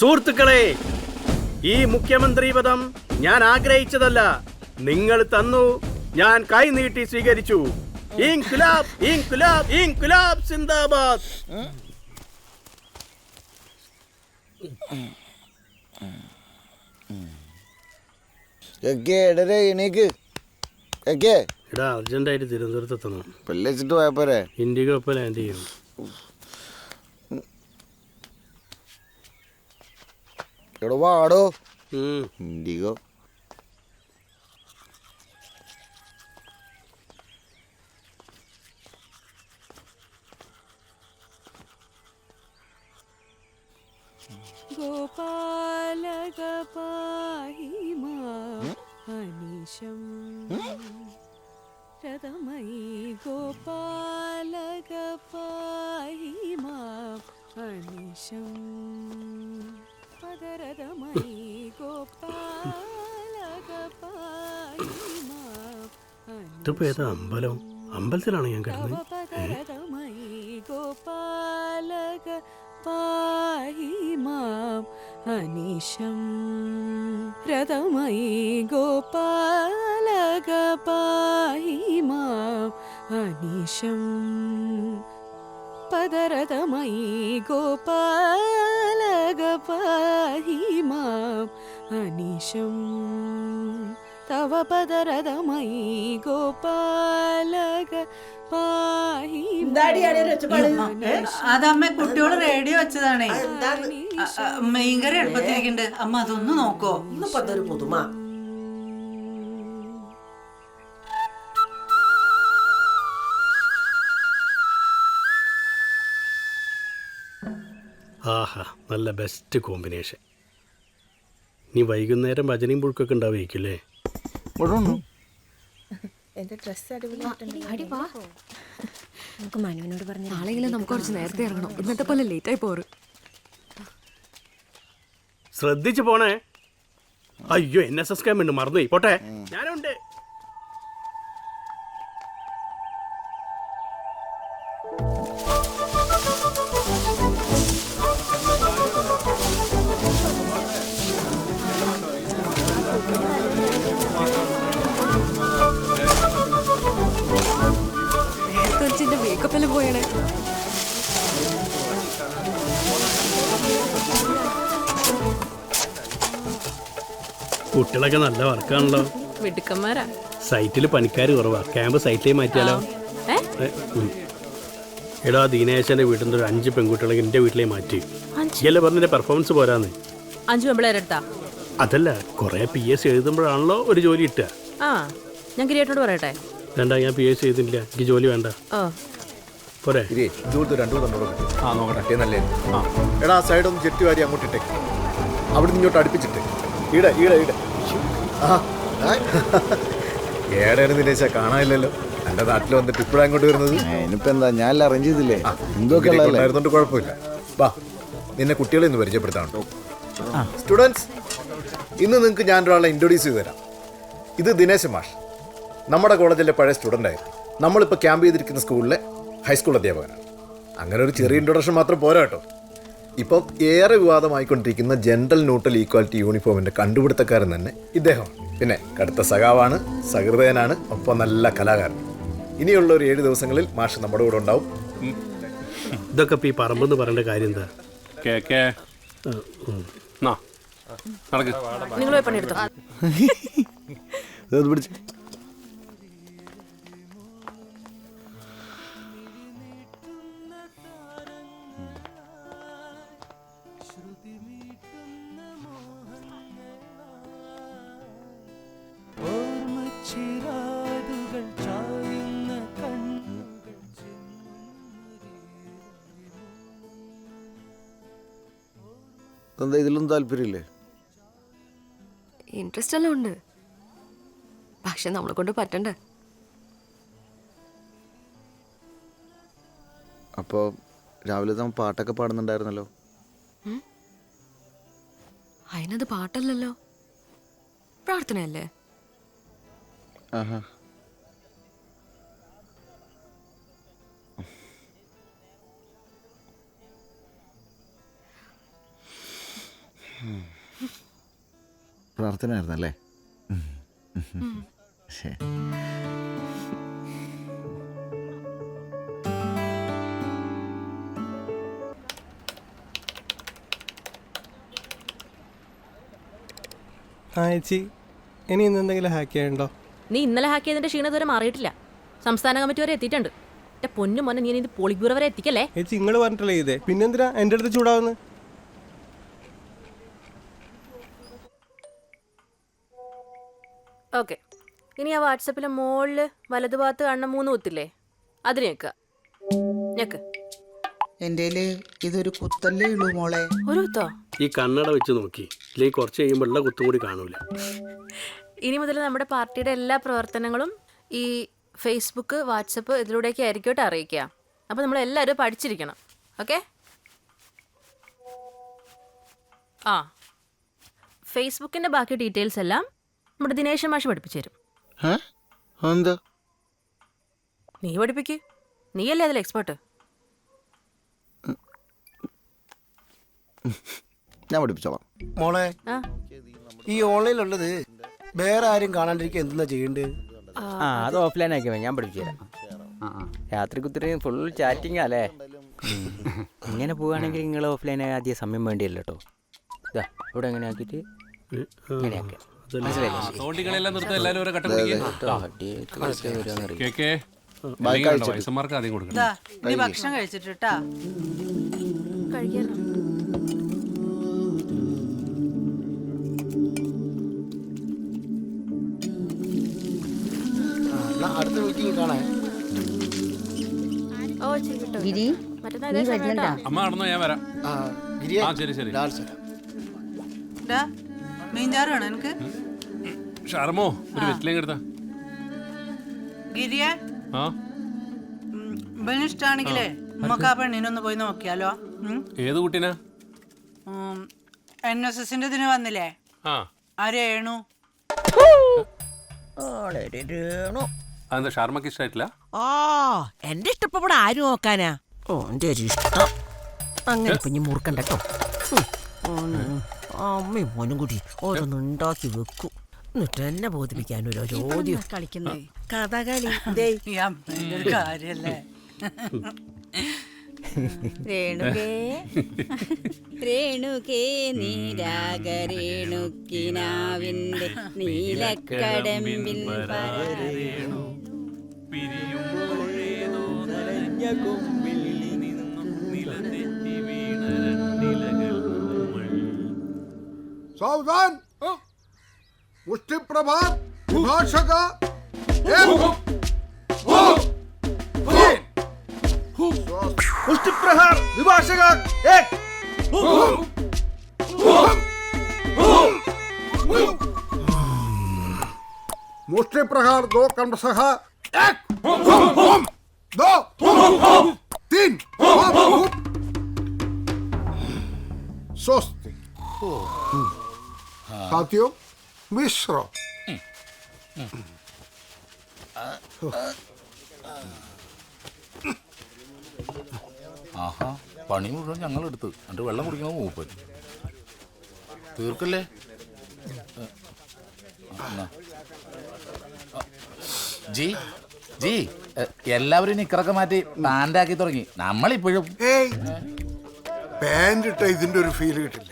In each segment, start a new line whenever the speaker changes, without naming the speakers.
സുഹൃത്തുക്കളെ, ഈ മുഖ്യമന്ത്രി പദം ഞാൻ ആഗ്രഹിച്ചതല്ല, നിങ്ങൾ തന്നു, ഞാൻ കൈനീട്ടി സ്വീകരിച്ചു. ഇൻക്ലാബ് ഇൻക്ലാബ് ഇൻക്ലാബ് സിന്ദാബാദ്. എടാ, അർജന്റായിട്ട് തിരുവനന്തപുരത്ത് എത്തണം.
വെച്ചിട്ട് പോയാ പോരെ?
ഇൻഡിഗോ ഇപ്പൊ ലാൻഡ് ചെയ്യും.
എവിടെ വാടോ ഇൻഡിഗോ.
ഗോപാലക പാഹി മാം അനീശം രഥമയി ഗോപാലക പാഹി മാം അനീശം പദരഥമയി ഗോപാലക പാഹി മാം
ഇതിപ്പോ ഏതാ അമ്പലം? അമ്പലത്തിലാണ് ഞാൻ കിടന്നത്.
പദരഥമയി ഗോപാലക പാഹി മാം അനീശം രഥമയി ഗോപാലക പാഹി മാം അനീശം പദരഥമയി ഗോപാലക പാഹി മാം അനീശം തവ പദരഥമയി ഗോപാലക പാഹി.
അതമ്മ കുട്ടിയോട് റേഡിയോ വെച്ചതാണേ. മീൻകറി എളുപ്പത്തിരിക്കണ്ട് അമ്മ, അതൊന്ന് നോക്കോ?
അതൊരു പുതുമ.
ആഹാ, നല്ല ബെസ്റ്റ് കോമ്പിനേഷൻ. ഇനി വൈകുന്നേരം ഭജനയും പുഴുക്കൊക്കെ ഉണ്ടാവുകയില്ലേ?
എന്റെ ഡ്രസ് നമുക്ക് മനുവിനോട് പറഞ്ഞ നാളെങ്കിലും നമുക്ക് കുറച്ച് നേരത്തെ ഇറങ്ങണം. ഇന്നത്തെ പോലെ ലേറ്റ് ആയി പോറ്.
ശ്രദ്ധിച്ചു പോണേ. അയ്യോ, NSS ക്യാമ്പ് ഉണ്ട്, മറന്നുപോയി. പോട്ടെ, ഞാനുണ്ട്.
മേക്കപ്പെല്ലാം പോയണേ.
കുട്ടികളൊക്കെ നല്ല വർക്കാണല്ലോ.
മിടുക്കന്മാരാ.
സൈറ്റിൽ പണിക്കാർ കുറവാ. ക്യാമ്പ് സൈറ്റിലേക്ക് മാറ്റിയാലോ? എടാ, ദീനേശന്റെ വീട്ടിൽ ഒരു 5 പെൺകുട്ടികളെ എന്റെ വീട്ടിലേക്ക് മാറ്റി. ഇയല്ലേ പറഞ്ഞ പെർഫോമൻസ് പോരാന്ന്.
5 പെമ്പിളേരെടുത്താ?
അതല്ല, കുറെ PS എഴുതുമ്പോഴാണല്ലോ ഒരു ജോലി കിട്ടുക.
ഞാൻ കിരിയേട്ടോട് പറയട്ടെ?
വേണ്ട, ഞാൻ PS എഴുതുന്നില്ല, എനിക്ക് ജോലി വേണ്ട. പോരെ?
എടാ, സൈഡ് ഒന്ന് ചെട്ടി വാരി അങ്ങോട്ട് ഇട്ടേ. അവിടെ ഇങ്ങോട്ട് അടുപ്പിച്ചിട്ട് ഈടെ ഈടെ ഈടെ. ഏടെയാണ് ദിനേശ, കാണാനില്ലല്ലോ. എന്റെ നാട്ടിൽ വന്നിട്ട് ഇപ്പോഴാണ് അങ്ങോട്ട് വരുന്നത്.
ഇനിയിപ്പോ എന്താ, ഞാൻ അറേഞ്ച് ചെയ്തില്ലേ? എന്തൊക്കെ
ഉണ്ടായിരുന്നോണ്ട് കുഴപ്പമില്ല. വാ, നിന്നെ കുട്ടികളെ ഒന്ന് പരിചയപ്പെടുത്താനുണ്ടോ? സ്റ്റുഡൻസ്, ഇന്ന് നിങ്ങൾക്ക് ഞാനൊരാളെ ഇൻട്രൊഡ്യൂസ് ചെയ്ത് തരാം. ഇത് ദിനേശ് മാഷ്, നമ്മുടെ കോളേജിലെ പഴയ സ്റ്റുഡൻ്റ് ആയിരുന്നു. നമ്മളിപ്പോൾ ക്യാമ്പ് ചെയ്തിരിക്കുന്ന സ്കൂളിലെ ഹൈസ്കൂൾ അധ്യാപകനാണ്. അങ്ങനെ ഒരു ചെറിയ ഇൻട്രൊഡക്ഷൻ മാത്രം പോരാ കേട്ടോ. ഇപ്പം ഏറെ വിവാദമായിക്കൊണ്ടിരിക്കുന്ന ജെൻഡർ ന്യൂട്രൽ ഈക്വാലിറ്റി യൂണിഫോമിൻ്റെ കണ്ടുപിടുത്തക്കാരൻ തന്നെ ഇദ്ദേഹമാണ്. പിന്നെ കടുത്ത സഖാവാണ്, സഹൃദയനാണ്, ഒപ്പം നല്ല കലാകാരൻ. ഇനിയുള്ള ഒരു 7 ദിവസങ്ങളിൽ മാഷ് നമ്മുടെ കൂടെ ഉണ്ടാവും.
ഇതൊക്കെ ഈ പറമ്പെന്ന് പറയേണ്ട കാര്യം എന്താ?
നിങ്ങൾ പോയി പണിയെടുത്തോ.
എന്താ, ഇതിലൊന്നും താല്പര്യമില്ലേ?
ഇൻട്രസ്റ്റ് എല്ലാം ഉണ്ട്, പക്ഷെ നമ്മളെ കൊണ്ട് പറ്റണ്ടേ.
അപ്പോൾ രാവിലെ നമ്മൾ പാട്ടൊക്കെ പാടുന്നുണ്ടായിരുന്നല്ലോ.
അതിനത് പാട്ടല്ലല്ലോ, പ്രാർത്ഥനയല്ലേ?
ആഹാ. പ്രാർത്ഥന ആയിരുന്നല്ലേ? ശരി.
ആ ചേച്ചി, ഇനി ഇന്ന് എന്തെങ്കിലും ഹാക്ക് ചെയ്യണ്ടോ?
നീ ഇന്നലെ ഹാക്ക് ചെയ്തതിന്റെ ക്ഷീണം ഇതുവരെ മാറിയിട്ടില്ല. സംസ്ഥാന കമ്മിറ്റി വരെ എത്തിയിട്ടുണ്ട്. എന്റെ പൊന്നു മോനെ, നീ ഇത് പോളിറ്റ് ബ്യൂറോ വരെ എത്തിക്കല്ലേ.
ചേച്ചി നിങ്ങൾ പറഞ്ഞിട്ടല്ലേ ചെയ്തേ, പിന്നെന്തിനാ എൻ്റെ അടുത്ത് ചൂടാവുന്നത്?
ഓക്കെ, ഇനി ആ വാട്സപ്പിലെ മുകളിൽ വലതുഭാഗത്ത് കാണുന്ന 3 കുത്തില്ലേ, അതിന് ഞെക്കുക. ഞെക്ക്.
എൻ്റെ ഇതൊരു കുത്തല്ലേ ഉള്ളൂ മോളെ.
ഒരു കുത്തോ?
ഈ കണ്ണട വെച്ച് നോക്കി, ഇല്ലെങ്കിൽ കുറച്ച് കഴിയുമ്പോൾ ഉള്ള കുത്തും കൂടി കാണൂല.
ഇനി മുതൽ നമ്മുടെ പാർട്ടിയുടെ എല്ലാ പ്രവർത്തനങ്ങളും ഈ ഫേസ്ബുക്ക്, വാട്സപ്പ് ഇതിലൂടെയൊക്കെ ആയിരിക്കട്ടെ അറിയിക്കുക. അപ്പോൾ നമ്മളെല്ലാവരും പഠിച്ചിരിക്കണം. ഓക്കെ? ആ, ഫേസ്ബുക്കിൻ്റെ ബാക്കി ഡീറ്റെയിൽസ് എല്ലാം നമ്മുടെ ദിനേശൻ മാഷ് പഠിപ്പിച്ചു തരും.
എന്താ?
നീ പഠിപ്പിക്ക്, നീയല്ലേ അതിൽ എക്സ്പേർട്ട്.
ഞാൻ പഠിപ്പിച്ചോളാം.
മോളെ,
ആ
ഈ ഓൺലൈനിലുള്ളത് വേറെ ആരും കാണാണ്ടിരിക്കുക എന്തെന്നാ ചെയ്യണ്ടേ?
അത് ഓഫ്ലൈൻ ആക്കിയോ, ഞാൻ പഠിപ്പിച്ചു തരാം. രാത്രി കുത്തിരി ഫുൾ ചാറ്റിംഗ് അല്ലേ? ഇങ്ങനെ പോവുകയാണെങ്കിൽ നിങ്ങൾ ഓഫ്ലൈൻ ആദ്യം സമയം വേണ്ടിയല്ലോ കേട്ടോ. ഇതാ ഇവിടെ എങ്ങനെ ആക്കിയിട്ട് ഇങ്ങനെ ആക്കുക.
നീ ഭക്ഷണം കഴിച്ചിട്ടാ
കഴിക്കാനോ?
അടുത്ത മീറ്റിംഗ് കാണാൻ.
ഓ ചെയ്തിട്ടോ.
ഗിരി,
മറ്റന്നാൾ
നീ വരുന്നുണ്ടാ?
അമ്മ നടന്നോ, ഞാൻ വരാം.
ഗിരിയെ,
ആ ശരി ശരി.
ഡാൻസ് തരാം.
മീൻചാറ് വേണം എനിക്ക്.
ഷർമോ ഒരു വെറ്റിലേക്ക് എടുത്താ.
ഗിരിയെ,
ആ
ഇഷ്ടമാണെങ്കിലേ നമുക്ക് ആ പെണ്ണിനൊന്ന് പോയി നോക്കിയാലോ?
ഏത് കുട്ടീനാ?
NSSന്റെ ഇതിന് വന്നില്ലേ
ആ
ആ രേണു.
അതെന്താ ഷർമ്മക്ക് ഇഷ്ടമായിട്ടില്ല?
ആ എന്റെ ഇഷ്ടപ്പെടാൻ ആരും നോക്കാനാ? ഓ എന്റെ ഒരു ഇഷ്ടം. അങ്ങനെ കുഞ്ഞു മുറുക്കണ്ടോ. അമ്മയും മോനും കൂടി ഓരോന്ന് ഉണ്ടാക്കി വെക്കും. എന്നിട്ട് എന്നെ ബോധിപ്പിക്കാൻ ഒരു ചോദ്യം കളിക്കുന്നേ കഥകളി.
ഈ അമ്മേന്റെ ഒരു കാര്യല്ലേ.
രേണുകേ രേണുകേ നീരാഗരേണുക്കിനാവിന്റെ നീലക്കടമ്പിൽ
സാവധാൻ. മുഷ്ടിപ്രഭാത് വിഭാഷക मुष्टिप्रहार विभाषक एक मुष्टिप्रहार 2 क्रमशः 1 2 3 स्वस्ति. साथियों मिश्र
ആഹാ, പണി മുഴുവൻ ഞങ്ങൾ എടുത്ത് എന്നിട്ട് വെള്ളം കുടിക്കണോ മൂപ്പൻ. തീർക്കല്ലേ? ജി ജി എല്ലാവരും നിക്കറൊക്കെ മാറ്റി പാൻ്റാക്കി തുടങ്ങി. നമ്മളിപ്പോഴും
പാൻ്റ് ഇട്ട ഇതിന്റെ ഒരു ഫീല് കിട്ടില്ല.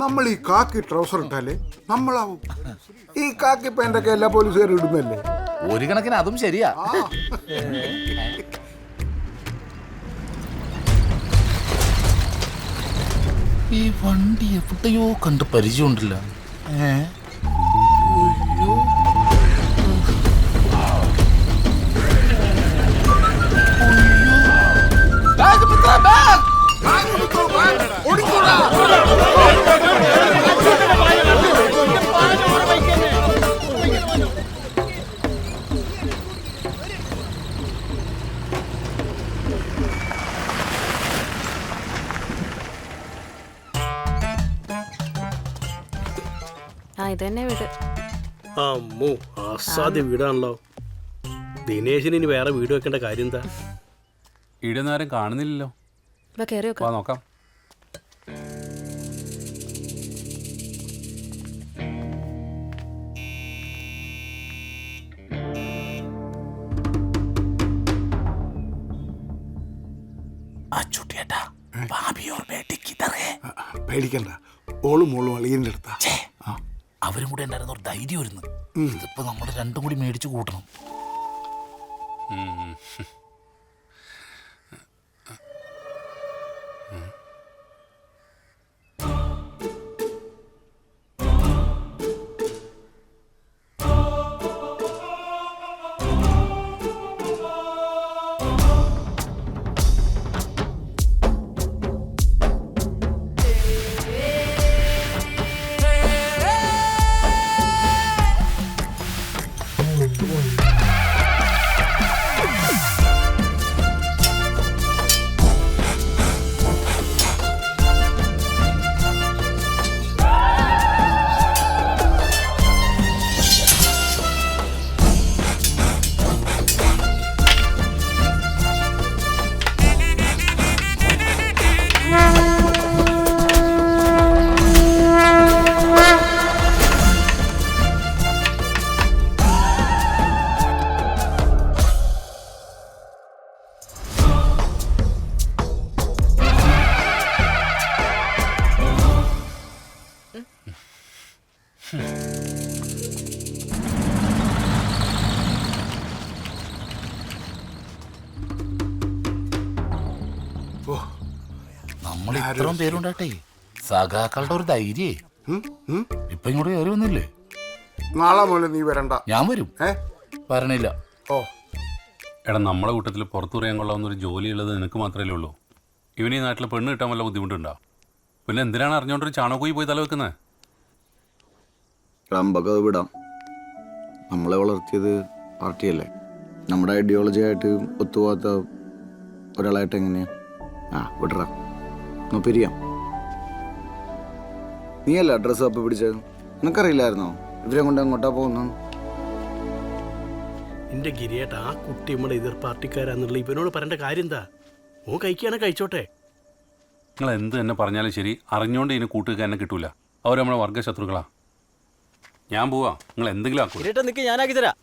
നമ്മൾ ഈ കാക്കി ട്രൗസർ ഇട്ടാലേ നമ്മളാവും. ഈ കാക്കി പാൻ്റൊക്കെ എല്ലാ പോലീസുകാരും ഇടുന്നല്ലേ?
ഒരു കണക്കിന് അതും ശരിയാ. ഈ വണ്ടി എവിടെയോ കണ്ട് പരിചയമുണ്ടല്ലോ.
ആ ഇത് തന്നെ വീട്.
അമ്മോ, അസാധ്യ വീടാണല്ലോ. ദിനേശിന് ഇനി വേറെ വീട് വെക്കേണ്ട കാര്യം എന്താ?
ഇടൊന്നും ആരും കാണുന്നില്ലല്ലോ.
കയറി വെക്കാം.
നോക്കാം. അച്ചുട്ടിയേട്ടാ ഭാബി ഓർ ബേട്ടി കിധർ ഹേ?
പേടിക്കണ്ട, ഓളും മോളും അളിയൻ്റെ അടുത്താ.
ഛേ, അവരും കൂടി ഉണ്ടായിരുന്ന ഒരു ധൈര്യം വരുന്നു. ഇതിപ്പോ നമ്മൾ രണ്ടും കൂടി മേടിച്ചു കൂട്ടണം. നമ്മൾ ഇത്രയും പേരുണ്ടാട്ടെ, സഖാക്കളുടെ ഒരു ധൈര്യേ. ഇപ്പൊ ഇങ്ങോട്ട് കയറി വന്നില്ലേ?
നാളെ മുതൽ നീ വരണ്ട.
ഞാൻ വരും. വരണില്ല.
ഓ
എടാ, നമ്മളെ കൂട്ടത്തിൽ പുറത്തു പറയാൻ കൊള്ളാവുന്നൊരു ജോലിയുള്ളത് നിനക്ക് മാത്രമല്ലേ ഉള്ളൂ. ഇവന് ഈ നാട്ടിൽ പെണ്ണ് കിട്ടാൻ വല്ല ബുദ്ധിമുട്ടുണ്ടോ? പിന്നെ എന്തിനാണ് അറിഞ്ഞോണ്ടൊരു ചാണകോയി പോയി തല വെക്കുന്നത്?
റമ്പൊക്കെ വിടാം. നമ്മളെ വളർത്തിയത് പാർട്ടിയല്ലേ. നമ്മുടെ ഐഡിയോളജി ആയിട്ട് ഒത്തുപോകാത്ത ഒരാളായിട്ട് എങ്ങനെയാ? വിടറാ, പിരിയാം. നീയല്ല അഡ്രസ്സ് അപ്പം പിടിച്ചത്. നിനക്കറിയില്ലായിരുന്നോ ഇവരെ കൊണ്ട് അങ്ങോട്ടാ പോകുന്നു?
എൻ്റെ ഗിരിയേട്ട, ആ കുട്ടി നമ്മുടെ എതിർ പാർട്ടിക്കാരാന്നുള്ള ഇവനോട് പറയേണ്ട കാര്യം എന്താ? ഓ കഴിക്കുകയാണെ കഴിച്ചോട്ടെ.
നിങ്ങൾ എന്ത് തന്നെ പറഞ്ഞാലും ശരി, അറിഞ്ഞോണ്ട് ഇതിനെ കൂട്ടുക എന്നെ കിട്ടൂല. അവർ നമ്മളെ വർഗ്ഗശത്രുക്കളാ. ഞാൻ പോവാ, നിങ്ങൾ എന്തെങ്കിലും ആക്കൂ.
നിക്ക്, ഞാനാക്കി തരാം.